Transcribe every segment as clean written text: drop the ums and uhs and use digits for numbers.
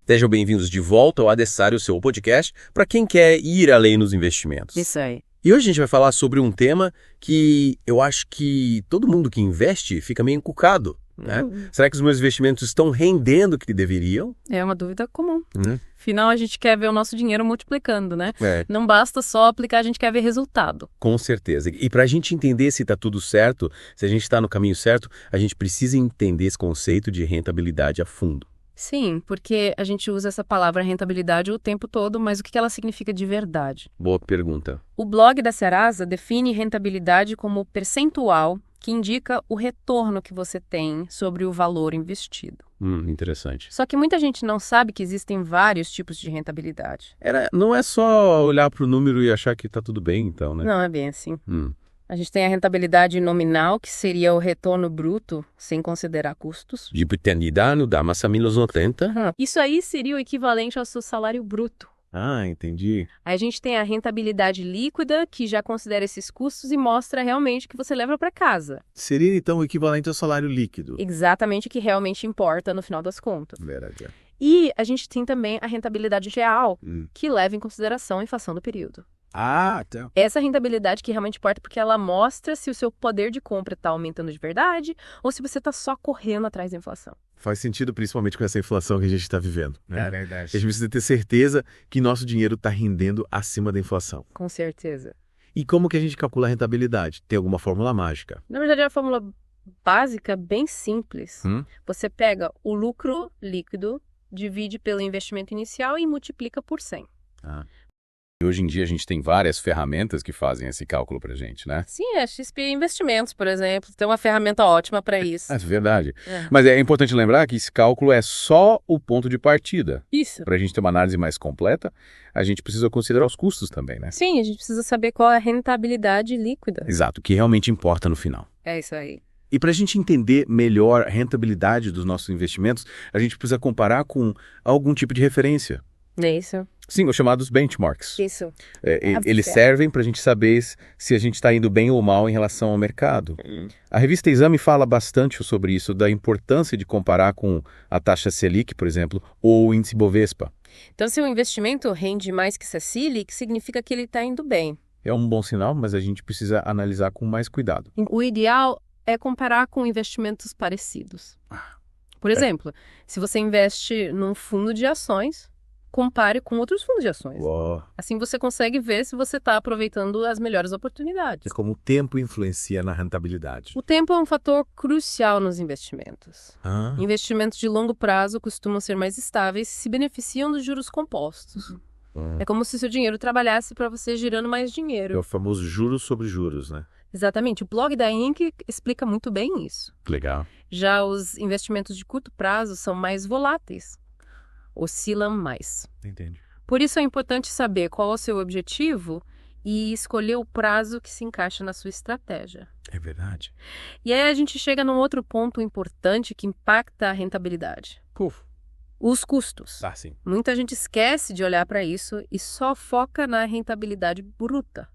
Sejam bem-vindos de volta ao Adessário, seu podcast, para quem quer ir além nos investimentos. Isso aí. E hoje a gente vai falar sobre um tema que eu acho que todo mundo que investe fica meio encucado, né? Será que os meus investimentos estão rendendo o que deveriam? É uma dúvida comum. Afinal, a gente quer ver o nosso dinheiro multiplicando, né? É. Não basta só aplicar, a gente quer ver resultado. Com certeza. E para a gente entender se está tudo certo, se a gente está no caminho certo, a gente precisa entender esse conceito de rentabilidade a fundo. Sim, porque a gente usa essa palavra rentabilidade o tempo todo, mas o que ela significa de verdade? Boa pergunta. O blog da Serasa define rentabilidade como o percentual que indica o retorno que você tem sobre o valor investido. Interessante. Só que muita gente não sabe que existem vários tipos de rentabilidade. Não é só olhar para o número e achar que está tudo bem, então, né? Não é bem assim. A gente tem a rentabilidade nominal, que seria o retorno bruto, sem considerar custos. Dipendidano da massa 1980. Isso aí seria o equivalente ao seu salário bruto. Ah, entendi. Aí a gente tem a rentabilidade líquida, que já considera esses custos e mostra realmente o que você leva para casa. Seria, então, o equivalente ao salário líquido. Exatamente o que realmente importa no final das contas. Verdade. E a gente tem também a rentabilidade real, que leva em consideração a inflação do período. Ah, então. Essa rentabilidade que realmente importa porque ela mostra se o seu poder de compra está aumentando de verdade ou se você está só correndo atrás da inflação. Faz sentido, principalmente com essa inflação que a gente está vivendo. Né? É verdade. A gente precisa ter certeza que nosso dinheiro está rendendo acima da inflação. Com certeza. E como que a gente calcula a rentabilidade? Tem alguma fórmula mágica? Na verdade, é uma fórmula básica, bem simples. Você pega o lucro líquido, divide pelo investimento inicial e multiplica por 100. Hoje em dia a gente tem várias ferramentas que fazem esse cálculo pra gente, né? Sim, a XP Investimentos, por exemplo, tem uma ferramenta ótima para isso. É verdade. Mas é importante lembrar que esse cálculo é só o ponto de partida. Isso. Para a gente ter uma análise mais completa, a gente precisa considerar os custos também, né? Sim, a gente precisa saber qual é a rentabilidade líquida. Exato, o que realmente importa no final. É isso aí. E para a gente entender melhor a rentabilidade dos nossos investimentos, a gente precisa comparar com algum tipo de referência. É isso. Sim, os chamados benchmarks. Isso. Eles servem para a gente saber se a gente está indo bem ou mal em relação ao mercado. A revista Exame fala bastante sobre isso, da importância de comparar com a taxa Selic, por exemplo, ou o índice Bovespa. Então, se o investimento rende mais que essa Selic, significa que ele está indo bem. É um bom sinal, mas a gente precisa analisar com mais cuidado. O ideal é comparar com investimentos parecidos. Por exemplo, se você investe num fundo de ações, compare com outros fundos de ações. Assim você consegue ver se você está aproveitando as melhores oportunidades. É como o tempo influencia na rentabilidade. O tempo é um fator crucial nos investimentos. Investimentos de longo prazo costumam ser mais estáveis e se beneficiam dos juros compostos. É como se seu dinheiro trabalhasse para você girando mais É dinheiro. o famoso juros sobre juros, né? Exatamente. O blog da Inc. explica muito bem isso. Legal. Já os investimentos de curto prazo são mais voláteis. Oscilam mais. Entendi. Por isso é importante saber qual é o seu objetivo e escolher o prazo que se encaixa na sua estratégia. É verdade. E aí a gente chega num outro ponto importante que impacta a rentabilidade. Os custos. Sim. Muita gente esquece de olhar para isso e só foca na rentabilidade bruta.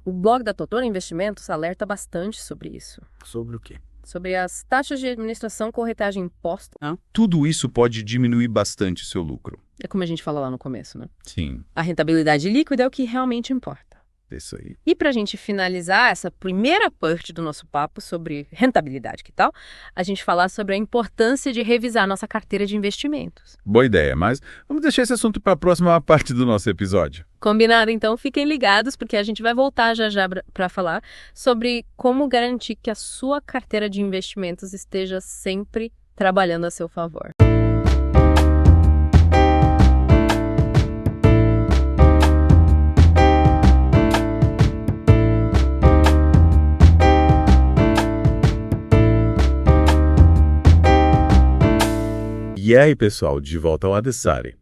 O blog da Totora Investimentos alerta bastante sobre isso. Sobre o quê? Sobre as taxas de administração, corretagem e imposto. Tudo isso pode diminuir bastante seu lucro. É como a gente fala lá no começo, né? Sim, A rentabilidade líquida é o que realmente importa. Isso aí. E para a gente finalizar essa primeira parte do nosso papo sobre rentabilidade, que tal? A gente falar sobre a importância de revisar nossa carteira de investimentos. boa ideia, mas vamos deixar esse assunto para a próxima parte do nosso episódio. Combinado? Então fiquem ligados, porque a gente vai voltar já para falar sobre como garantir que a sua carteira de investimentos esteja sempre trabalhando a seu favor. E aí, pessoal, de volta ao Adessário.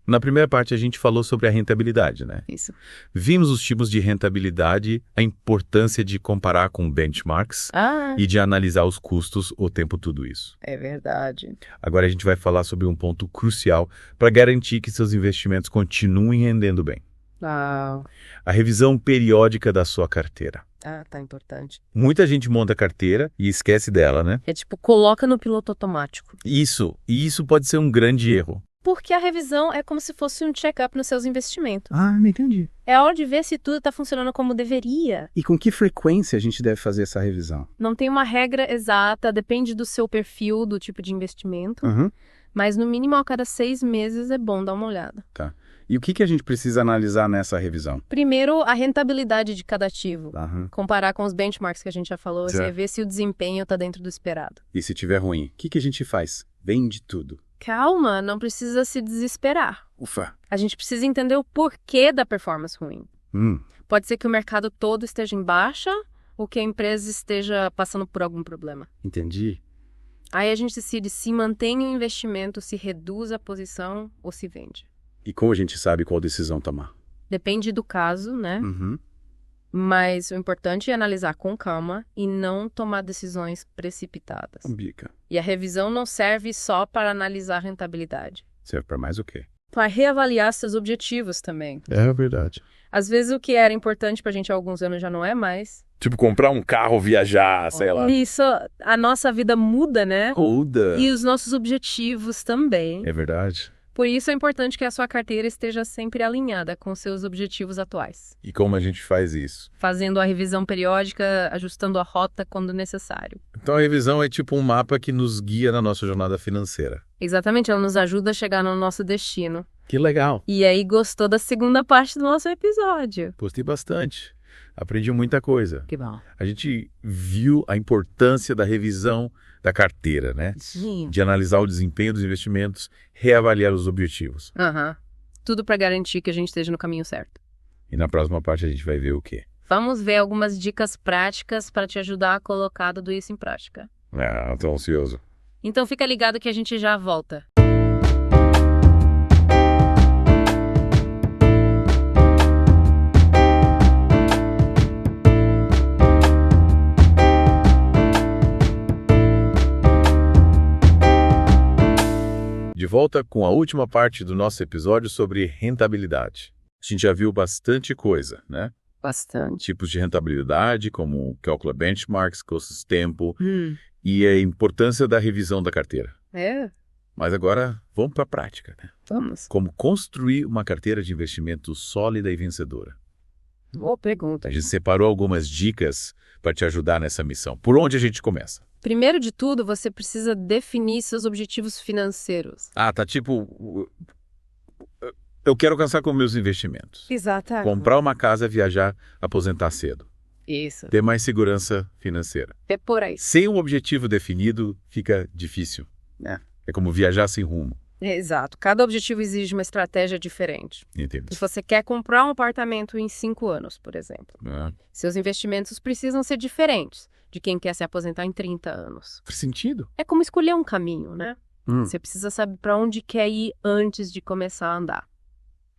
Na primeira parte a gente falou sobre a rentabilidade, né? Isso. Vimos os tipos de rentabilidade, a importância de comparar com benchmarks e de analisar os custos o tempo tudo isso. É verdade. Agora a gente vai falar sobre um ponto crucial para garantir que seus investimentos continuem rendendo bem. A revisão periódica da sua carteira. Tá importante. Muita gente monta a carteira e esquece dela, né? É tipo, coloca no piloto automático. Isso pode ser um grande erro. Porque a revisão é como se fosse um check-up nos seus investimentos. Me entendi. É a hora de ver se tudo está funcionando como deveria. E com que frequência a gente deve fazer essa revisão? Não tem uma regra exata, depende do seu perfil, do tipo de investimento. Mas no mínimo a cada 6 meses é bom dar uma olhada. Tá. E o que a gente precisa analisar nessa revisão? Primeiro, a rentabilidade de cada ativo. Comparar com os benchmarks que a gente já falou, assim, ver se o desempenho está dentro do esperado. E se tiver ruim, o que a gente faz? Vende tudo. Calma, não precisa se desesperar. Ufa. A gente precisa entender o porquê da performance ruim. Pode ser que o mercado todo esteja em baixa ou que a empresa esteja passando por algum problema. Entendi. Aí a gente decide se mantém o investimento, se reduz a posição ou se vende. E como a gente sabe qual decisão tomar? Depende do caso, né? Mas o importante é analisar com calma e não tomar decisões precipitadas. Bica. E a revisão não serve só para analisar a rentabilidade. Serve para mais o quê? Para reavaliar seus objetivos também. É verdade. Às vezes o que era importante pra gente há alguns anos já não é mais. Tipo, comprar um carro, viajar, sei lá. Isso, a nossa vida muda, né? Muda. E os nossos objetivos também. É verdade. Por isso é importante que a sua carteira esteja sempre alinhada com seus objetivos atuais. E como a gente faz isso? Fazendo a revisão periódica, ajustando a rota quando necessário. Então a revisão é tipo um mapa que nos guia na nossa jornada financeira. Exatamente, ela nos ajuda a chegar no nosso destino. Que legal. E aí, gostou da segunda parte do nosso episódio? Gostei bastante. Aprendi muita coisa. Que bom. A gente viu a importância da revisão da carteira, né? Sim. De analisar o desempenho dos investimentos, reavaliar os objetivos. Tudo para garantir que a gente esteja no caminho certo. E na próxima parte a gente vai ver o quê? Vamos ver algumas dicas práticas para te ajudar a colocar tudo isso em prática. Tô ansioso. Então fica ligado que a gente já volta. De volta com a última parte do nosso episódio sobre rentabilidade. A gente já viu bastante coisa, né? Bastante. Tipos de rentabilidade, como Calcula Benchmarks, custos tempo, e a importância da revisão da carteira. Mas agora, vamos para a prática, né? Vamos. Como construir uma carteira de investimento sólida e vencedora. Boa pergunta. A gente separou algumas dicas para te ajudar nessa missão. Por onde a gente começa? Primeiro de tudo, você precisa definir seus objetivos financeiros. Tá tipo... Eu quero alcançar com meus investimentos. Exato. Comprar uma casa, viajar, aposentar cedo. Isso. Ter mais segurança financeira. É por aí. Sem um objetivo definido, fica difícil. É como viajar sem rumo. Exato. Cada objetivo exige uma estratégia diferente. Entende? Se você quer comprar um apartamento em 5 anos, por exemplo, seus investimentos precisam ser diferentes de quem quer se aposentar em 30 anos. Faz sentido. É como escolher um caminho, né? Você precisa saber para onde quer ir antes de começar a andar.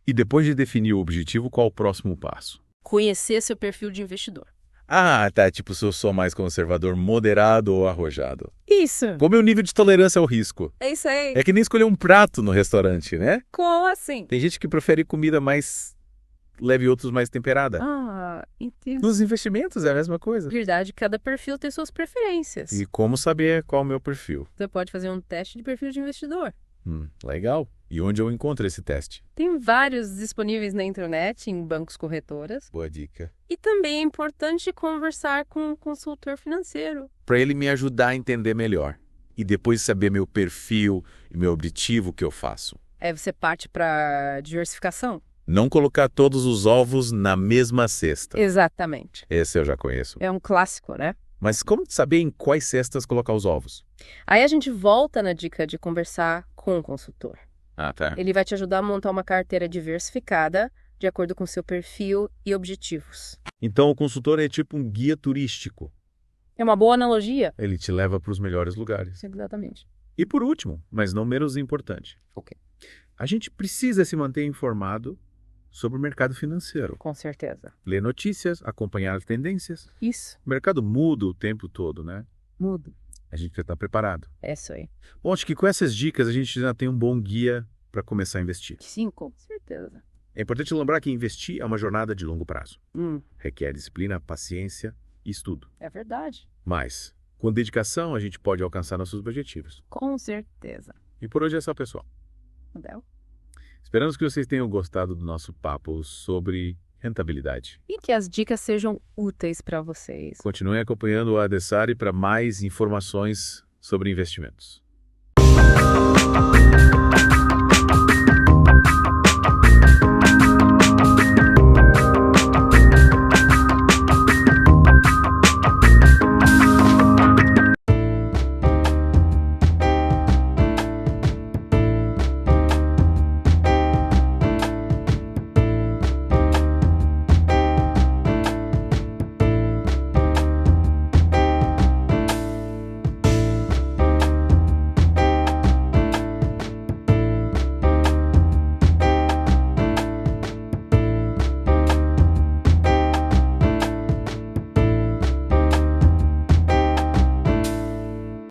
E depois de definir o objetivo, qual o próximo passo? Conhecer seu perfil de investidor. Tipo, se eu sou mais conservador, moderado ou arrojado. Isso. Qual é o meu nível de tolerância ao risco? É isso aí. É que nem escolher um prato no restaurante, né? Como assim? Tem gente que prefere comida mais leve e outros mais temperada. Entendo. Nos investimentos é a mesma coisa. Verdade, cada perfil tem suas preferências. E como saber qual é o meu perfil? Você pode fazer um teste de perfil de investidor. Legal. E onde eu encontro esse teste? Tem vários disponíveis na internet, em bancos corretoras. Boa dica. E também é importante conversar com um consultor financeiro. Para ele me ajudar a entender melhor. E depois saber meu perfil e meu objetivo que eu faço. Aí você parte para diversificação? Não colocar todos os ovos na mesma cesta. Exatamente. Esse eu já conheço. É um clássico, né? Mas como saber em quais cestas colocar os ovos? Aí a gente volta na dica de conversar com o consultor. Tá. Ele vai te ajudar a montar uma carteira diversificada de acordo com seu perfil e objetivos. Então o consultor é tipo um guia turístico. É uma boa analogia? Ele te leva para os melhores lugares. Exatamente. E por último, mas não menos importante. A gente precisa se manter informado sobre o mercado financeiro. Com certeza. Ler notícias, acompanhar as tendências. Isso. O mercado muda o tempo todo, né? Muda. A gente precisa estar preparado. É isso aí. Bom, acho que com essas dicas a gente já tem um bom guia para começar a investir. Sim, com certeza. É importante lembrar que investir é uma jornada de longo prazo. Requer disciplina, paciência e estudo. É verdade. Mas, com dedicação, a gente pode alcançar nossos objetivos. Com certeza. E por hoje é só, pessoal. Adel. Esperamos que vocês tenham gostado do nosso papo sobre rentabilidade. E que as dicas sejam úteis para vocês. Continuem acompanhando o Adessari para mais informações sobre investimentos.